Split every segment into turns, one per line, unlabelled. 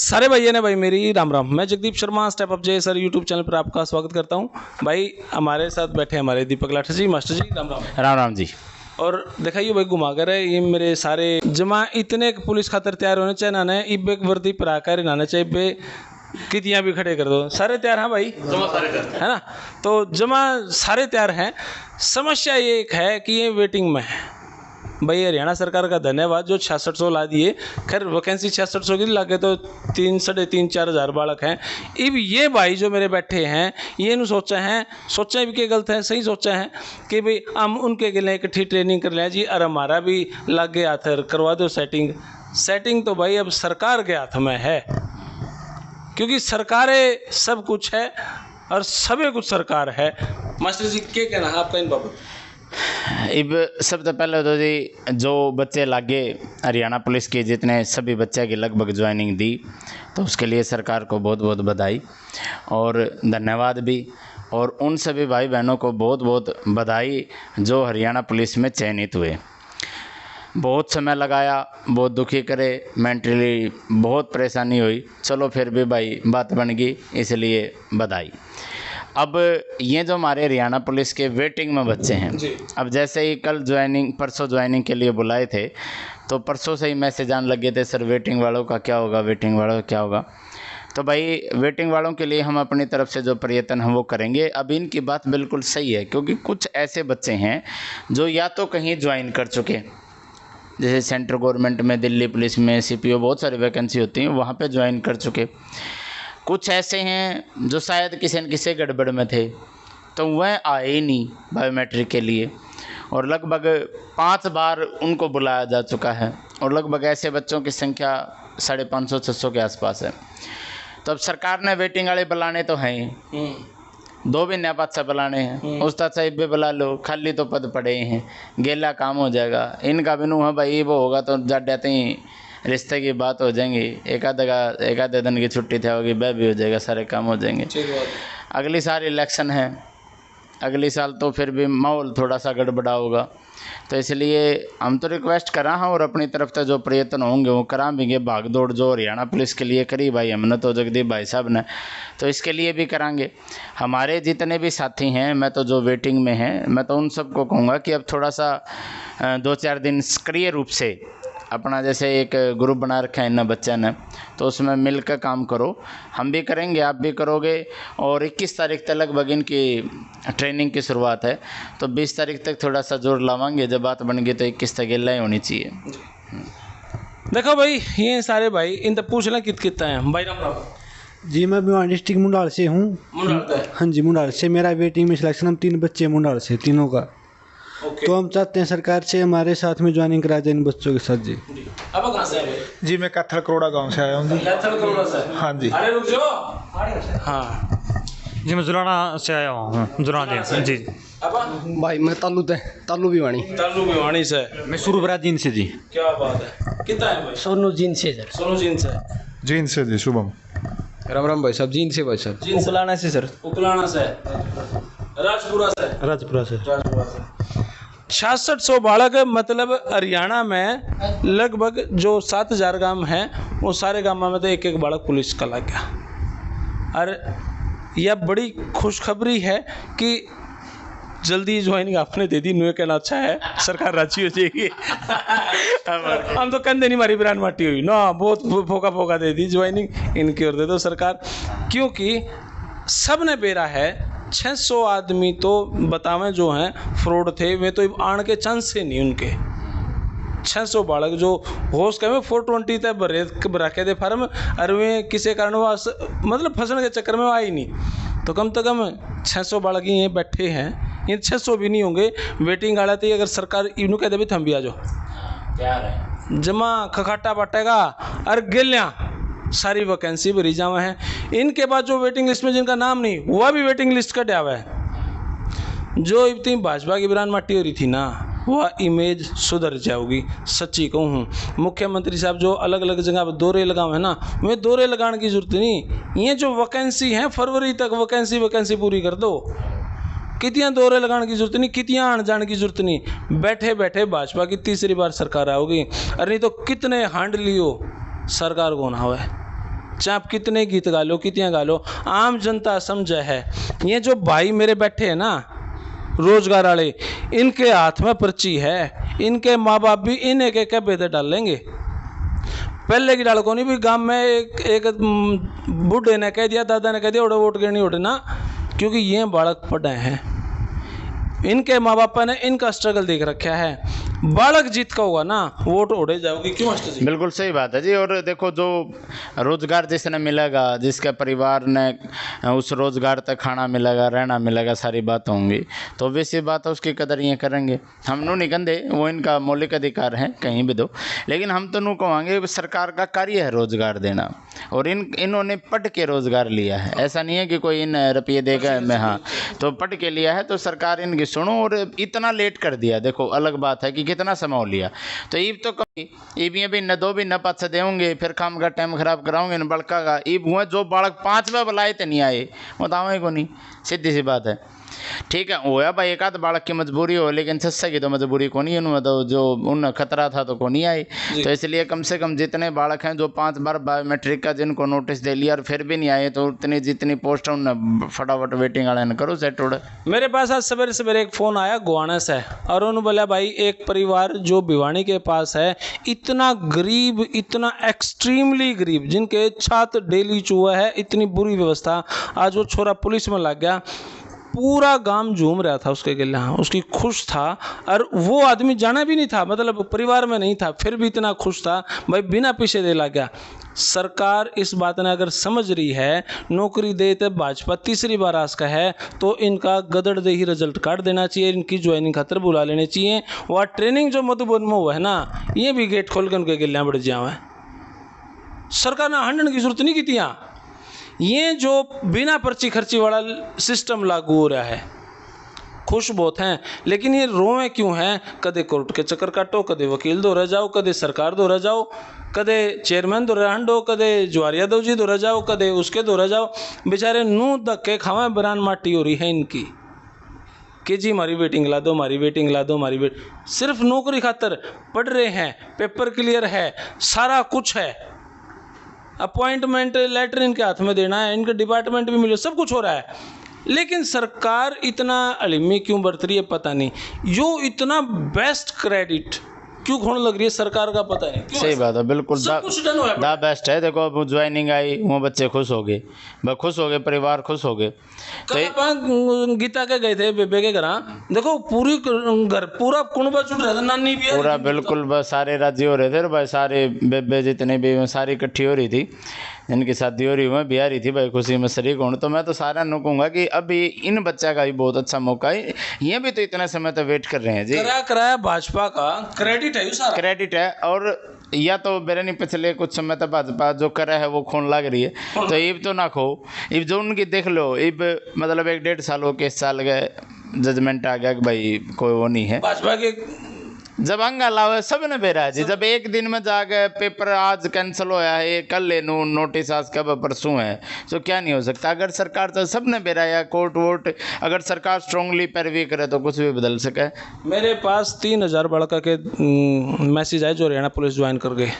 सारे भाइयों ने भाई मेरी राम राम। मैं जगदीप शर्मा स्टेप अप जे सर यूट्यूब चैनल पर आपका स्वागत करता हूं। भाई हमारे साथ बैठे हमारे दीपक लाठर जी, मास्टर जी राम राम।
राम राम जी।
और दिखाइए भाई घुमाकर है ये मेरे सारे जमा इतने पुलिस खातर तैयार होने चाहिए ना इब एक वर्दी पर आकर नाना चाहिए बे कितियाँ भी खड़े कर दो, सारे तैयार हैं भाई, जमा सारे है ना। तो जमा सारे तैयार हैं। समस्या ये एक है कि ये वेटिंग में है भाई। हरियाणा सरकार का धन्यवाद जो 6600 ला दिए। खैर वैकेंसी 6600 की लागे तो 3-3.5-4 हज़ार बालक हैं। अब ये भाई जो मेरे बैठे हैं ये नु सोचा भी कि गलत है सही सोचा है कि भाई हम उनके लिए इकट्ठी ट्रेनिंग कर लें जी और हमारा भी लागे हाथ करवा दो सेटिंग। तो भाई अब सरकार के हाथ में है, क्योंकि सरकारें सब कुछ है और सभी कुछ सरकार है। मास्टर जी क्या कहना है आपका इन बाबत?
अब सबसे पहले तो जी जो बच्चे लागे हरियाणा पुलिस के जितने सभी बच्चे की लगभग ज्वाइनिंग दी, तो उसके लिए सरकार को बहुत बहुत बधाई और धन्यवाद भी। और उन सभी भाई बहनों को बहुत बहुत बधाई जो हरियाणा पुलिस में चयनित हुए। बहुत समय लगाया, बहुत दुखी करे, मेंटली बहुत परेशानी हुई, चलो फिर भी भाई बात बन गई, इसलिए बधाई। अब ये जो हमारे हरियाणा पुलिस के वेटिंग में बच्चे हैं, अब जैसे ही कल परसों ज्वाइनिंग के लिए बुलाए थे, तो परसों से ही मैसेज आने लगे थे, सर वेटिंग वालों का क्या होगा, वेटिंग वालों का क्या होगा। तो भाई वेटिंग वालों के लिए हम अपनी तरफ से जो प्रयत्न हम वो करेंगे। अब इनकी बात बिल्कुल सही है, क्योंकि कुछ ऐसे बच्चे हैं जो या तो कहीं ज्वाइन कर चुके, जैसे सेंट्रल गवर्नमेंट में, दिल्ली पुलिस में, CPO बहुत सारी वैकेंसी होती हैं, वहाँ पे ज्वाइन कर चुके। कुछ ऐसे हैं जो शायद किसी न किसी गड़बड़ में थे, तो वह आए ही नहीं बायोमेट्रिक के लिए, और लगभग 5 बार उनको बुलाया जा चुका है, और लगभग ऐसे बच्चों की संख्या 550-600 के आसपास है। तो अब सरकार ने वेटिंग वाले बुलाने तो हैं ही, 2 भी नया पात से बुलाने हैं, उस्ताद साहिब भी बुला लो, खाली तो पद पड़े हैं, गेला काम हो जाएगा। इनका बिनू है भाई, वो होगा तो जब जाते ही रिश्ते की बात हो जाएंगी, एक आधे दिन की छुट्टी थे होगी, वह भी हो जाएगा, सारे काम हो जाएंगे। अगली साल इलेक्शन है, अगली साल तो फिर भी माहौल थोड़ा सा गड़बड़ा होगा। तो इसलिए हम तो रिक्वेस्ट करा हैं और अपनी तरफ से जो प्रयत्न होंगे वो करा भी। भाग दौड़ जो हरियाणा पुलिस के लिए करी भाई हमने, तो जगदीप भाई साहब ने, तो इसके लिए भी करांगे। हमारे जितने भी साथी हैं, मैं तो जो वेटिंग में हैं, मैं तो उन सबको कहूँगा कि अब थोड़ा सा 2-4 दिन सक्रिय रूप से अपना, जैसे एक ग्रुप बना रखा है इन बच्चों ने, तो उसमें मिलकर काम करो। हम भी करेंगे, आप भी करोगे। और 21 तारीख तक लगभग इनकी ट्रेनिंग की शुरुआत है, तो 20 तारीख तक थोड़ा सा जोर लावांगे। जब बात बन गई तो 21 तक गिल्ला ही होनी चाहिए।
देखो भाई ये सारे भाई इन तक पूछ लें कितना है भाई। राम राम
जी, मैं भिवानी डिस्ट्रिक्ट मुंडाल से हूँ। हाँ जी, मुंडाल से मेरा वेटिंग में सिलेक्शन, हम 3 बच्चे मुंडाल से, तीनों का। तो हम चाहते हैं सरकार से हमारे साथ में ज्वाइनिंग करा जाए इन बच्चों के साथ जी।
अब कहाँ से आए?
जी मैं कैथल करोड़ा गांव से आया हूँ जी।
कैथल करोड़ा से?
हाँ जी।
अरे रुक जाओ। हाँ
जी मैं जुलाना से आया हूँ, जुलाना जी।
अब
भाई मैं तालू भिवानी
से।
मैं सुरबराज जीन से जी।
क्या बात है, कितना है भाई?
सोनू जीन से सर।
सोनू जीन से।
जीन से जी। शुभम।
राम राम भाई साहब, जीन से भाई साहब।
उकलाना से सर।
उकलाना से। राजपुरा से। 6600 बालक, मतलब हरियाणा में लगभग जो 7000 गांव हैं, वो सारे गांव में तो एक बालक पुलिस का लग गया। और यह बड़ी खुशखबरी है कि जल्दी ज्वाइनिंग आपने दे दी। न्यू कहना अच्छा है, सरकार राजी हो जाएगी। हम तो कंधे नहीं मारी बिरान माटी हुई ना, बहुत फोका दे दी ज्वाइनिंग, इनकी ओर दे दो सरकार। क्योंकि सब ने बेरा है 600 आदमी तो बतावें जो हैं फ्रॉड थे, वे तो आने के चांस से नहीं उनके। 600 बालक जो होश कहे 420 तक भरा के दे फार्म, और वे किसी कारण मतलब फंसने के चक्कर में आई नहीं। तो कम 600 बालक ये बैठे हैं, ये 600 भी नहीं होंगे वेटिंग वाला। तो अगर सरकार इनू कह दे भी थम भी आ जाओ,
तैयार है, जमा
खखाटा बांटेगा और गिलियाँ सारी वैकेंसी भरी जावा है। इनके बाद जो वेटिंग लिस्ट में जिनका नाम नहीं, वह भी वेटिंग लिस्ट का डावा है। जो इतनी भाजपा की बिरान माटी हो रही थी ना, वह इमेज सुधर जाओगी, सच्ची कहूँ। मुख्यमंत्री साहब जो अलग अलग जगह दौरे लगाए हैं ना, वे दौरे लगाने की जरूरत नहीं। ये जो वैकेंसी है फरवरी तक वैकेंसी पूरी कर दो। कितियाँ दौरे लगाने की जरूरत नहीं, कितियाँ आने जाने की जरूरत नहीं। बैठे बैठे भाजपा की तीसरी बार सरकार आओगी। अरे नहीं तो कितने हांड लियो सरकार को ना हुआ। चाहे आप कितने गीत गा लो, कितने गा लो, आम जनता समझे है। ये जो भाई मेरे बैठे हैं ना रोजगार वाले, इनके हाथ में पर्ची है, इनके माँ बाप भी इन एक एक बेदे डाल लेंगे। पहले की डाल को नहीं भी गांव में एक बूढ़े ने कह दिया, दादा ने कह दिया, उड़े वोट गिरनी उड़े ना, क्योंकि ये बालक पढ़े हैं, इनके माँ बापा ने इनका स्ट्रगल देख रखा है। बालक जीत का होगा ना, वोट उड़े जाओगी क्यों मास्टर जी?
बिल्कुल सही बात है जी। और देखो जो रोजगार जिसने मिलेगा, जिसके परिवार ने उस रोजगार तक खाना मिलेगा, रहना मिलेगा, सारी बात होंगी, तो वैसी बात है उसकी कदर ये करेंगे। हम नू नहीं कहते, वो इनका मौलिक अधिकार है कहीं भी दो, लेकिन हम तो नू कहेंगे सरकार का कार्य है रोजगार देना, और इन्होंने पढ़ के रोजगार लिया है। ऐसा नहीं है कि कोई इन रुपये देगा मैं, हाँ तो पढ़ के लिया है, तो सरकार इनकी सुनो। और इतना लेट कर दिया, देखो अलग बात है कि कितना समय हो लिया, तो ईब तो कभी ईब ये भी न दो भी न पाँच देंगे, फिर काम का टाइम खराब कराओगे न बड़का का। ईब हुए जो बालक 5 बार बुलाए थे नहीं आए, बताओ को नहीं, सीधी सी बात है। ठीक है होया भाई, एक आध बालक की मजबूरी हो, लेकिन सस्ते की तो मजबूरी को नहीं है, तो जो उन खतरा था तो को नहीं आई। तो इसलिए कम से कम जितने बालक हैं जो 5 बार बायोमेट्रिक का जिनको नोटिस दे लिया और फिर भी नहीं आए, तो उतनी जितनी पोस्ट उन फटाफट वेटिंग वाले ने करो सेट उड़े।
मेरे पास आज सवेरे सवेरे एक फ़ोन आया गोवाना से, और उन्होंने बोला भाई एक परिवार जो भिवानी के पास है, इतना गरीब, इतना एक्सट्रीमली गरीब, जिनके छात्र डेली चूहा है, इतनी बुरी व्यवस्था, आज वो छोरा पुलिस में लग गया। पूरा गांव झूम रहा था उसके गिला, उसकी खुश था, और वो आदमी जाना भी नहीं था, मतलब परिवार में नहीं था, फिर भी इतना खुश था भाई, बिना पीछे दे लग गया। सरकार इस बात ने अगर समझ रही है, नौकरी दे तो भाजपा तीसरी बार आज का है, तो इनका गदड़ दे ही रिजल्ट काट देना चाहिए, इनकी ज्वाइनिंग खातर बुला लेनी चाहिए। वह ट्रेनिंग जो मधुबन में हुआ है ना, ये भी गेट खोल कर उनके गिल्ला बढ़ जाए। सरकार ने हंडन की जरूरत नहीं की थी। यहाँ ये जो बिना पर्ची खर्ची वाला सिस्टम लागू हो रहा है, खुश बहुत हैं, लेकिन ये रोए क्यों हैं? कदे कोर्ट के चक्कर काटो, कदे वकील दो रह जाओ, कदे सरकार दो रह जाओ, कदे चेयरमैन दो रह हंडो, कदे जवाहर यादव जी दो रह जाओ, कदे उसके दो रह जाओ। बेचारे नू धक्के खावें, बरान माटी हो रही है इनकी कि जी हमारी वेटिंग ला दो, हमारी वेटिंग ला दो, हमारी वेट, सिर्फ नौकरी खातर पढ़ रहे हैं, पेपर क्लियर है, सारा कुछ है, अपॉइंटमेंट लेटर इनके हाथ में देना है, इनके डिपार्टमेंट भी मिले, सब कुछ हो रहा है, लेकिन सरकार इतना अलिमी क्यों बरत रही है पता नहीं। जो इतना बेस्ट क्रेडिट क्यों खोने लग रही है सरकार का पता नहीं।
सही बात है, बिल्कुल दा बेस्ट है। देखो अब ज्वाइनिंग आई, वो बच्चे खुश हो गए, खुश हो गए, परिवार खुश हो गए।
तो गीता के गए थे बेबे के घर, देखो पूरी घर पूरा कुनबा छूट रहा था, नानी भी
पूरा बिल्कुल बस सारे राजी हो रहे थे भाई, सारे बेबे जितने भी सारी इकट्ठी हो रही थी, जिनकी शादी हो रही हुई ब्याह रही थी भाई, खुशी में शरीक होने। तो मैं तो सारा नु कहूँगा कि अभी इन बच्चा का भी बहुत अच्छा मौका है, ये भी तो इतना समय तक वेट कर रहे हैं जी।
कराया भाजपा का क्रेडिट है, सारा क्रेडिट
है। और या तो मेरे नहीं पिछले कुछ समय तक भाजपा जो कर रहा है वो खून लग रही है, तो इब तो ना खो, इब जो उनकी देख लो, इब मतलब 1-1.5 साल हो के साल गए, जजमेंट आ गया कि भाई कोई वो नहीं है
भाजपा के,
जब अंगा लाओ सब ने बेरा है जी। जब एक दिन में जाके पेपर आज कैंसिल होया है, कल ले नू नोटिस आज कब परसों है, तो क्या नहीं हो सकता। अगर सरकार तो सब ने बेरा या कोर्ट वोट, अगर सरकार स्ट्रांगली पैरवी करे तो कुछ भी बदल सके।
मेरे पास 3000 बड़का के मैसेज आए जो हरियाणा पुलिस ज्वाइन कर गए।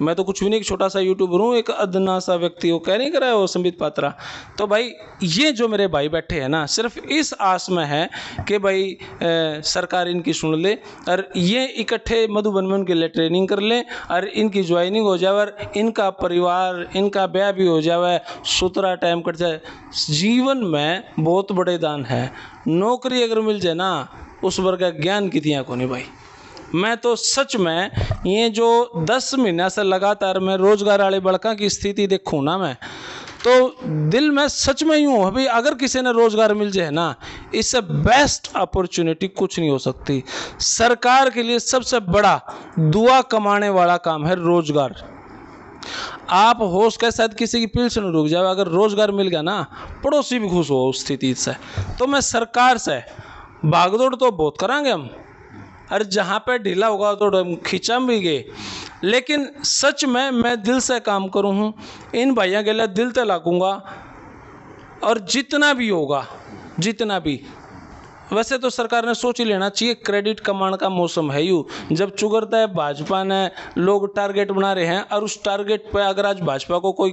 मैं तो कुछ भी नहीं, छोटा सा यूट्यूबर हूँ, एक अदना सा व्यक्ति, वो कह नहीं कर रहा है वो संबित पात्रा। तो भाई ये जो मेरे भाई बैठे हैं ना, सिर्फ इस आस में है कि भाई सरकार इनकी सुन ले, और ये इकट्ठे मधुबन में उनके लिए ट्रेनिंग कर ले, और इनकी ज्वाइनिंग हो जाए, और इनका परिवार, इनका ब्याह भी हो जाए, सुतरा टाइम कट जाए। जीवन में बहुत बड़े दान है, नौकरी अगर मिल जाए ना, उस वर्ग का ज्ञान की थियाँ को नहीं भाई। मैं तो सच में ये जो 10 महीना से लगातार मैं रोजगार वाले बड़का की स्थिति देखूँ ना, मैं तो दिल में सच में यूँ अभी अगर किसी ने रोजगार मिल जाए ना, इससे बेस्ट अपॉर्चुनिटी कुछ नहीं हो सकती। सरकार के लिए सबसे बड़ा दुआ कमाने वाला काम है रोजगार। आप होश के साथ किसी की पील से नहीं रुक जाए, अगर रोजगार मिल गया ना, पड़ोसी भी खुश हो उस स्थिति से। तो मैं सरकार से भागदौड़ तो बहुत करांगे हम, और जहाँ पे ढीला होगा तो हम खींचा भी गए, लेकिन सच में मैं दिल से काम करूँ हूँ, इन भाइयों के लिए दिल से लागूंगा, और जितना भी होगा, जितना भी वैसे तो सरकार ने सोच ही लेना चाहिए, क्रेडिट कमाने का मौसम है यूँ, जब चुगरता है भाजपा ने, लोग टारगेट बना रहे हैं और उस टारगेट पे अगर आज भाजपा को कोई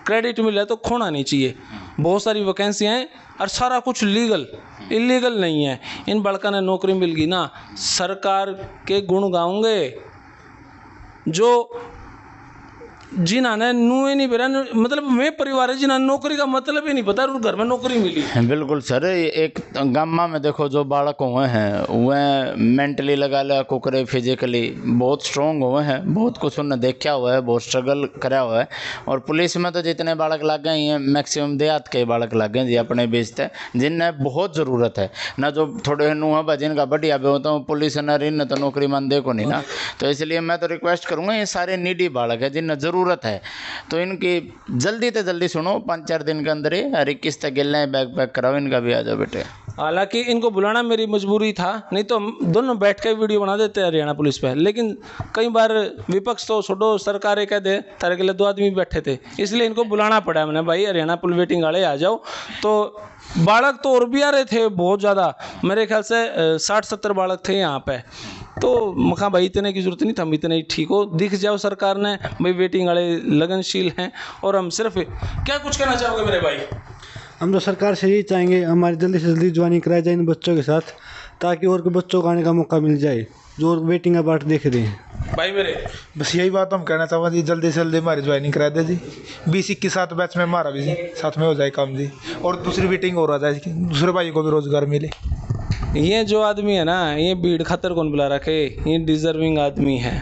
क्रेडिट मिला तो खोना नहीं चाहिए। बहुत सारी वैकेंसियाँ हैं और सारा कुछ लीगल, इलीगल नहीं है। इन बड़का ने नौकरी मिल गई ना, सरकार के गुण गाऊंगे जो जिन्होंने नुए नहीं बेरा, मतलब मैं परिवार है जिन्होंने नौकरी का मतलब ही नहीं पता और घर में नौकरी मिली।
बिल्कुल सर, एक गामा में देखो जो बालक हुए हैं वह मेंटली लगा लिया कुकरे, फिजिकली बहुत स्ट्रॉन्ग हुए हैं, बहुत कुछ उन्होंने देखा हुआ है, बहुत स्ट्रगल करा हुआ है। और पुलिस में तो जितने बालक लग गए हैं मैक्सिमम देहात के बालक लग गए जी अपने बीच थे, जिन्हें बहुत ज़रूरत है ना, जो थोड़े नुआ बा जिनका बढ़िया भी होता हूँ पुलिस न इन तो नौकरी मान देखो नहीं ना। तो इसलिए मैं तो रिक्वेस्ट करूँगा, ये सारे नीडी बालक है जिन्हें ज़रूरत है, तो इनकी जल्दी से जल्दी सुनो, 5-4 दिन के अंदर ही हर 21 तक गिल बैग पैक कराओ, इनका भी आ जाओ बेटे।
हालांकि इनको बुलाना मेरी मजबूरी था, नहीं तो हम दोनों बैठ के वीडियो बना देते हरियाणा पुलिस पे, लेकिन कई बार विपक्ष तो छोड़ो, सरकारें कह दे तारे के लिए 2 आदमी बैठे थे, इसलिए इनको बुलाना पड़ा मैंने, भाई हरियाणा पुलिस वेटिंग वाले आ जाओ। तो बालक तो और भी आ रहे थे बहुत ज़्यादा, मेरे ख्याल से 60-70 बालक थे यहाँ पे। तो मखा भाई इतने की जरूरत नहीं था, हम इतने ही ठीक हो, दिख जाओ सरकार ने भाई वेटिंग वाले लगनशील हैं। और हम सिर्फ क्या कुछ कहना चाहोगे मेरे भाई?
हम तो सरकार से यही चाहेंगे हमारी जल्दी से जल्दी ज्वाइनिंग कराई जाए इन बच्चों के साथ, ताकि और के बच्चों को आने का मौका मिल जाए जो वेटिंग का बाट देख रहे हैं।
भाई मेरे
बस यही बात हम कहना चाहूँगा जी, जल्दी से जल्दी हमारी ज्वाइनिंग करा दे जी, 20-21 के साथ बैच में हमारा भी साथ में हो जाए काम जी, और दूसरी वेटिंग और आ जाए, दूसरे भाई को भी रोजगार मिले।
ये जो आदमी है ना, ये भीड़ खातर कौन बुला रखे, ये डिजर्विंग आदमी है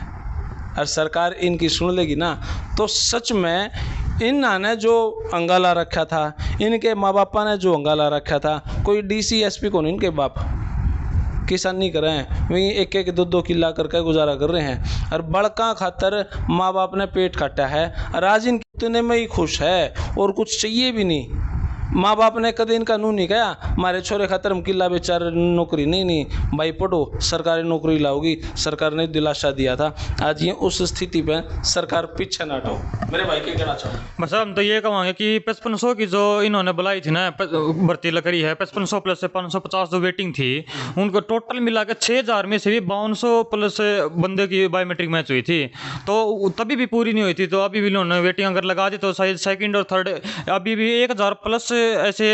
और सरकार इनकी सुन लेगी ना तो सच में इन्होंने जो अंगाला रखा था, इनके माँ बापा ने जो अंगाला रखा था, कोई डीसी एसपी कौन इनके बाप किसानी कर रहे हैं, वही 1-1 2-2 किला करके गुजारा कर रहे हैं और बड़का खातर माँ बाप ने पेट काटा है और आज इनके इतने में ही खुश है और कुछ चाहिए भी नहीं। माँ बाप ने कभी इनका नू नहीं कहा हमारे छोरे खातर हम किला बेचार नौकरी, नहीं भाई पढ़ो सरकारी नौकरी लाओगी, सरकार ने दिलासा दिया था। आज ये उस स्थिति पे सरकार पीछे ना हटो। मेरे भाई क्या कहना चाहो?
बस हम तो ये कहेंगे कि 5500 की जो इन्होंने बुलाई थी ना भर्ती लकड़ी है, 5500 प्लस से 550 जो वेटिंग थी, उनको टोटल मिला के 6000 में से भी 5200 प्लस बंदे की बायोमेट्रिक मैच हुई थी, तो तभी भी पूरी नहीं हुई थी। तो अभी भी इन्होंने वेटिंग अगर लगा दी तो शायद सेकंड और थर्ड अभी भी 1000 प्लस ऐसे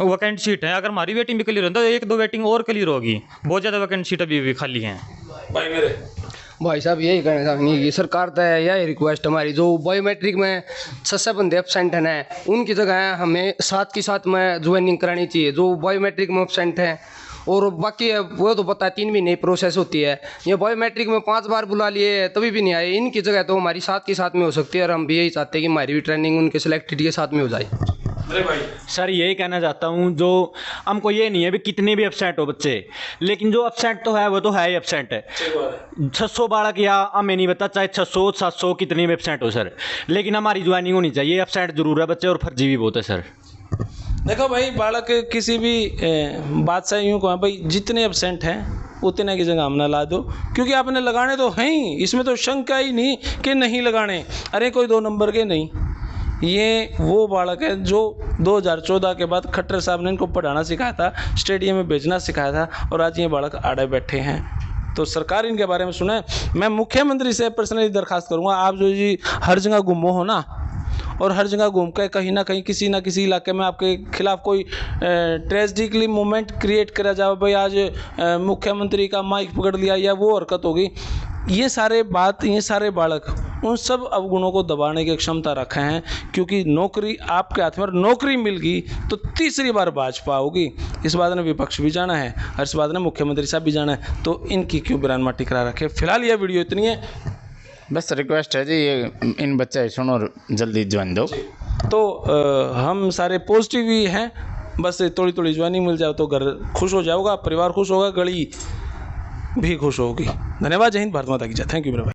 वैकेंट सीट हैं। अगर हमारी वेटिंग भी क्लियर हो तो 1-2 वेटिंग और क्लियर होगी, बहुत ज़्यादा वैकेंट सीट अभी भी खाली हैं।
भाई मेरे
भाई साहब यही कहना चाहेंगे कि सरकार तो यही रिक्वेस्ट हमारी, जो बायोमेट्रिक में 6 बंदे एब्सेंट हैं ना, उनकी जगह हमें साथ के साथ में ज्वाइनिंग करानी चाहिए जो बायोमेट्रिक में एब्सेंट हैं। और बाकी वो तो पता है 3 महीने प्रोसेस होती है, ये बायोमेट्रिक में 5 बार बुला लिए तभी भी नहीं आए, इनकी जगह तो हमारी साथ के साथ में हो सकती है। और हम भी यही चाहते हैं कि हमारी भी ट्रेनिंग उनके सिलेक्टेड के साथ में हो जाए।
अरे भाई
सर यही कहना चाहता हूँ, जो हमको ये नहीं है भी कितने भी एब्सेंट हो बच्चे, लेकिन जो एब्सेंट तो है वो तो है ही एब्सेंट है। 600 बालक या हमें नहीं बता चाहे 600-700 कितने भी एब्सेंट हो सर, लेकिन हमारी ज्वाइनिंग होनी चाहिए। एब्सेंट जरूर है बच्चे और फर्जी भी बहुत है सर।
देखो भाई बालक किसी भी बात से यूँ कहें भाई जितने एब्सेंट हैं उतने की जगह हम ना ला दो, क्योंकि आपने लगाने तो हैं ही, इसमें तो शंका ही नहीं कि नहीं लगाने। अरे कोई 2 नंबर के नहीं, ये वो बालक है जो 2014 के बाद खट्टर साहब ने इनको पढ़ाना सिखाया था, स्टेडियम में भेजना सिखाया था और आज ये बालक आड़े बैठे हैं। तो सरकार इनके बारे में सुने। मैं मुख्यमंत्री से पर्सनली दरखास्त करूंगा, आप जो जी हर जगह गुम हो ना, और हर जगह घूम के कहीं ना कहीं किसी ना किसी इलाके में आपके खिलाफ कोई ट्रेजिकली मोमेंट क्रिएट करा जाए, भाई आज मुख्यमंत्री का माइक पकड़ लिया या वो हरकत होगी, ये सारे बालक उन सब अवगुणों को दबाने की क्षमता रखे हैं। क्योंकि नौकरी आपके हाथ में, और नौकरी मिल गई तो तीसरी बार भाजपा होगी, इस बात ने विपक्ष भी जाना है और इस बात ने मुख्यमंत्री साहब भी जाना है। तो इनकी क्यों बिरान माटी करा रखे। फिलहाल यह वीडियो इतनी है,
बस रिक्वेस्ट है जी ये इन बच्चे सुनो और जल्दी ज्वाइन दो।
तो हम सारे पॉजिटिव ही हैं, बस थोड़ी थोड़ी ज्वाइनिंग मिल जाए तो घर खुश हो जाओगा, परिवार खुश होगा, गली भी खुश होगी। धन्यवाद। जय हिंद, भारत माता की जय। थैंक यू मेरे भाई।